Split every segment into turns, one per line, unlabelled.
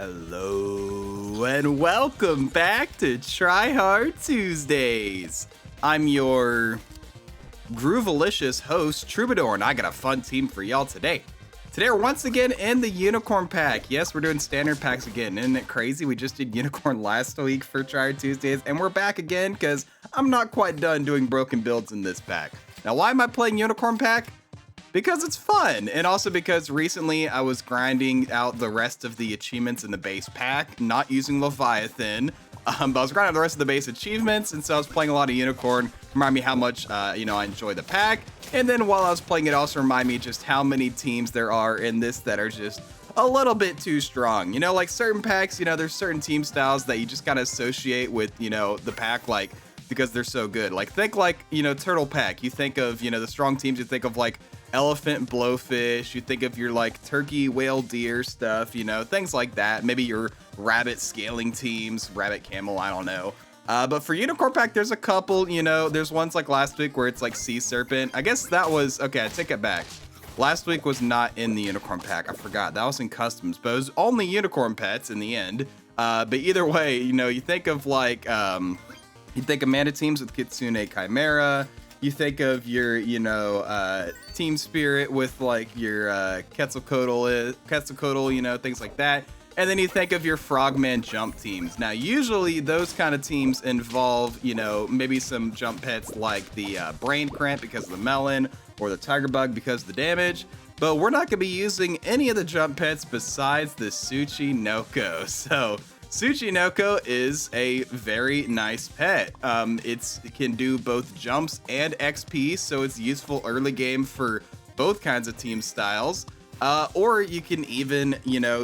Hello and welcome back to Try Hard Tuesdays. I'm your groovalicious host, Troubadour, and I got a fun team for y'all today. Today we're once again in the Unicorn Pack. Yes, we're doing standard packs again. Isn't it crazy? We just did Unicorn last week for Try Hard Tuesdays, and we're back again because I'm not quite done doing broken builds in this pack. Now, why am I playing Unicorn Pack? Because it's fun, and also because recently I was grinding out the rest of the achievements in the base pack, not using Leviathan, but I was grinding out the rest of the base achievements, and so I was playing a lot of Unicorn, remind me how much, I enjoy the pack, and then while I was playing it also remind me just how many teams there are in this that are just a little bit too strong. You know, like certain packs, there's certain team styles that you just gotta associate with, the pack, like, because they're so good. Like, think like, Turtle Pack. You think of, the strong teams, you think of like elephant, blowfish, you think of your like turkey, whale, deer stuff, things like that. Maybe your rabbit scaling teams, rabbit, camel, I don't know. But for Unicorn Pack, there's a couple, there's ones like last week where it's like sea serpent. I guess that was, okay, I take it back. Last week was not in the Unicorn Pack. I forgot. That was in customs, but it was only unicorn pets in the end. But either way, you think of like, you think of mana teams with Kitsune Chimera. You think of your, Team Spirit with like your Quetzalcoatl, things like that. And then you think of your Frogman jump teams. Now, usually those kind of teams involve, maybe some jump pets like the Brain Cramp because of the melon, or the Tiger Bug because of the damage. But we're not going to be using any of the jump pets besides the Tsuchinoko. So Tsuchinoko is a very nice pet. It can do both jumps and XP, so it's useful early game for both kinds of team styles. Or you can even,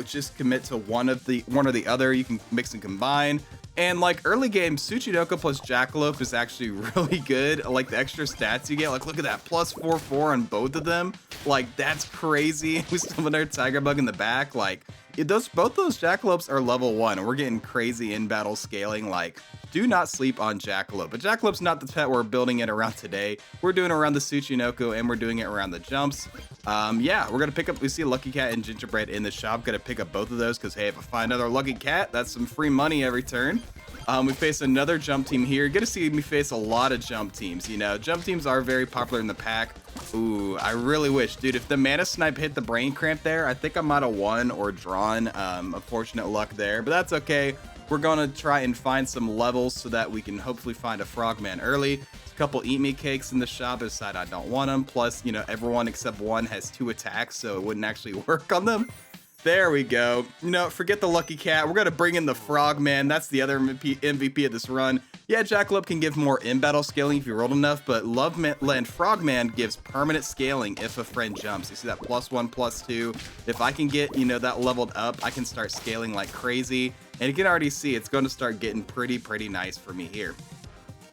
just commit to one or the other. You can mix and combine. And like early game, Tsuchinoko plus Jackalope is actually really good. Like the extra stats you get, like look at that, plus 4/4 on both of them. Like that's crazy. We still have another Tiger Bug in the back. Like both those Jackalopes are level 1, and we're getting crazy in battle scaling. Like, do not sleep on Jackalope. But Jackalope's not the pet we're building it around today. We're doing it around the Tsuchinoko, and we're doing it around the jumps. Yeah, we're gonna pick up. We see a Lucky Cat and Gingerbread in the shop. Gonna pick up both of those because hey, if I find another Lucky Cat, that's some free money every turn. We face another jump team here. Get to see me face a lot of jump teams. Jump teams are very popular in the pack. Ooh, I really wish, dude, if the Mana Snipe hit the Brain Cramp there, I think I might have won or drawn. Unfortunate luck there, but that's okay. We're gonna try and find some levels so that we can hopefully find a Frogman early. There's a couple Eat Me Cakes in the shop. I decided I don't want them. Plus, everyone except one has 2 attacks, so it wouldn't actually work on them. There we go. Forget the Lucky Cat. We're going to bring in the Frogman. That's the other MVP of this run. Yeah, Jackalope can give more in-battle scaling if you rolled enough, but Frogman gives permanent scaling if a friend jumps. You see that +1, +2. If I can get, that leveled up, I can start scaling like crazy. And you can already see it's going to start getting pretty nice for me here.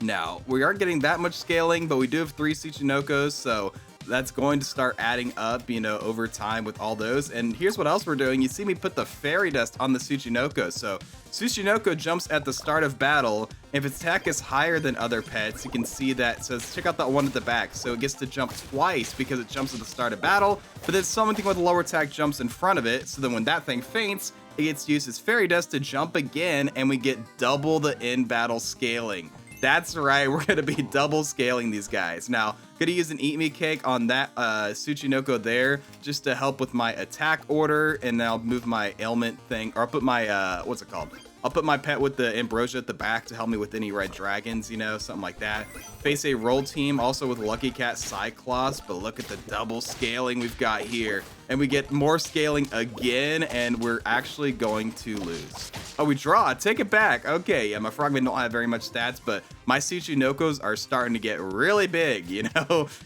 Now, we aren't getting that much scaling, but we do have 3 Tsuchinokos, so that's going to start adding up, over time with all those. And here's what else we're doing. You see me put the fairy dust on the Tsuchinoko. So Tsuchinoko jumps at the start of battle. If its attack is higher than other pets, you can see that. So check out that one at the back. So it gets to jump twice because it jumps at the start of battle. But then something with a lower attack jumps in front of it. So then when that thing faints, it gets to use its fairy dust to jump again, and we get double the in-battle scaling. That's right, we're going to be double scaling these guys. Now, going to use an Eat Me Cake on that Tsuchinoko there just to help with my attack order, and then I'll move my ailment thing, or I'll put my, what's it called? I'll put my pet with the Ambrosia at the back to help me with any red dragons, something like that. Face a roll team also with Lucky Cat Cyclops, but look at the double scaling we've got here. And we get more scaling again, and we're actually going to lose. Oh, we draw. Take it back. Okay, yeah, my Frogmen don't have very much stats, but my Tsuchinokos are starting to get really big,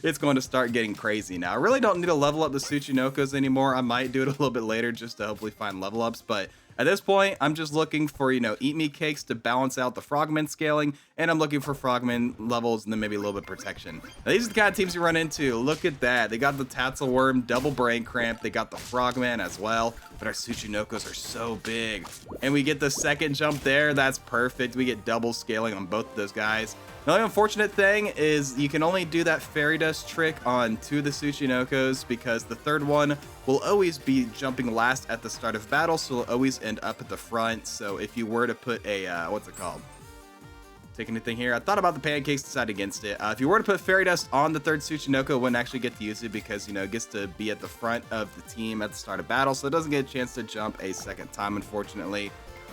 It's going to start getting crazy now. I really don't need to level up the Tsuchinokos anymore. I might do it a little bit later just to hopefully find level ups, but at this point, I'm just looking for, Eat Me Cakes to balance out the Frogman scaling, and I'm looking for Frogman levels and then maybe a little bit of protection. Now, these are the kind of teams you run into. Look at that. They got the Tatzelworm, double Brain Cramp. They got the Frogman as well, but our Tsuchinokos are so big. And we get the second jump there. That's perfect. We get double scaling on both of those guys. The only unfortunate thing is you can only do that fairy dust trick on 2 of the Tsuchinokos because the third one will always be jumping last at the start of battle, so it'll always end up at the front. So if you were to put a, what's it called? Take anything here. I thought about the pancakes, decided against it. If you were to put fairy dust on the third Tsuchinoko, it wouldn't actually get to use it because, you know, it gets to be at the front of the team at the start of battle, so it doesn't get a chance to jump a second time, unfortunately.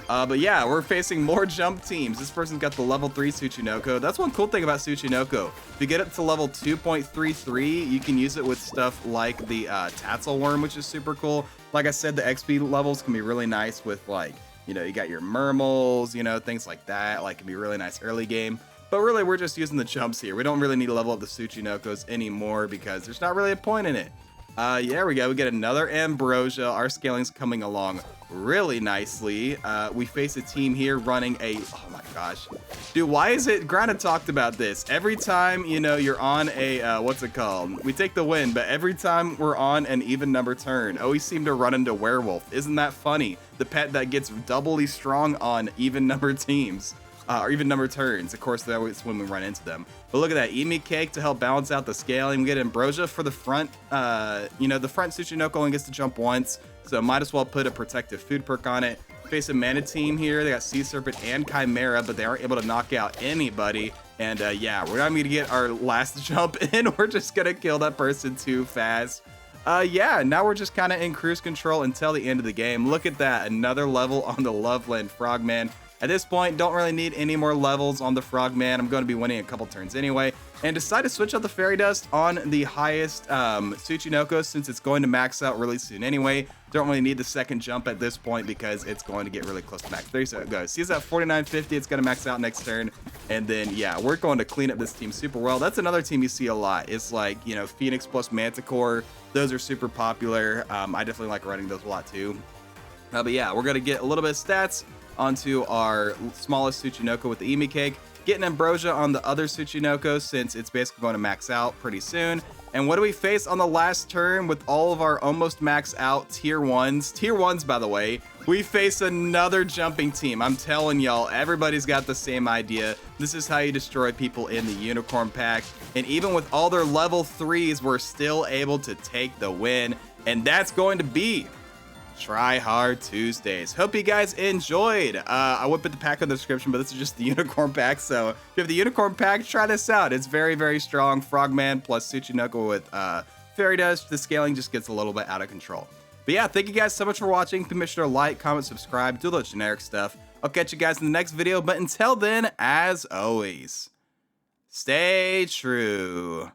But yeah, we're facing more jump teams. This person's got the level 3 Tsuchinoko. That's one cool thing about Tsuchinoko. If you get it to level 2.33, you can use it with stuff like the Tassel Worm, which is super cool. Like I said, the XP levels can be really nice with, like, you know, you got your Murmles, you know, things like that. Like, can be really nice early game. But really, we're just using the jumps here. We don't really need to level up the Tsuchinokos anymore because there's not really a point in it. Yeah, we go. We get another Ambrosia. Our scaling's coming along really nicely. We face a team here running a... Oh my gosh. Dude, why is it... Grana talked about this. Every time, you know, you're on a... what's it called? We take the win, but every time we're on an even number turn, always seem to run into Werewolf. Isn't that funny? The pet that gets doubly strong on even number teams. Or even number turns. Of course, that's when we run into them. But look at that. Emi Cake to help balance out the scaling. We get Ambrosia for the front. You know, the front Tsuchinoko only gets to jump once, so might as well put a protective food perk on it. Face a Mana team here. They got Sea Serpent and Chimera, but they aren't able to knock out anybody. And yeah, we're not going to get our last jump in. We're just going to kill that person too fast. Yeah, now we're just kind of in cruise control until the end of the game. Look at that. Another level on the Loveland Frogman. At this point, don't really need any more levels on the Frogman. I'm going to be winning a couple turns anyway. And decide to switch out the Fairy Dust on the highest Tsuchinoko since it's going to max out really soon anyway. Don't really need the second jump at this point because it's going to get really close to max. There you go. See, it's at 4950. It's going to max out next turn. And then, yeah, we're going to clean up this team super well. That's another team you see a lot. It's like, you know, Phoenix plus Manticore. Those are super popular. I definitely like running those a lot too. But yeah, we're going to get a little bit of stats onto our smallest Tsuchinoko with the Emi Cake, getting Ambrosia on the other Tsuchinoko since it's basically going to max out pretty soon. And what do we face on the last turn with all of our almost max out tier 1s? Tier 1s, by the way, we face another jumping team. I'm telling y'all, everybody's got the same idea. This is how you destroy people in the Unicorn Pack. And even with all their level 3s, we're still able to take the win. And that's going to be Try Hard Tuesdays. Hope you guys enjoyed. I would put the pack in the description, but this is just the Unicorn Pack. So if you have the Unicorn Pack, try this out. It's very, very strong. Frogman plus Tsuchinoko with Fairy Dust. The scaling just gets a little bit out of control. But yeah, thank you guys so much for watching. Please make sure to like, comment, subscribe, do the generic stuff. I'll catch you guys in the next video. But until then, as always, stay true.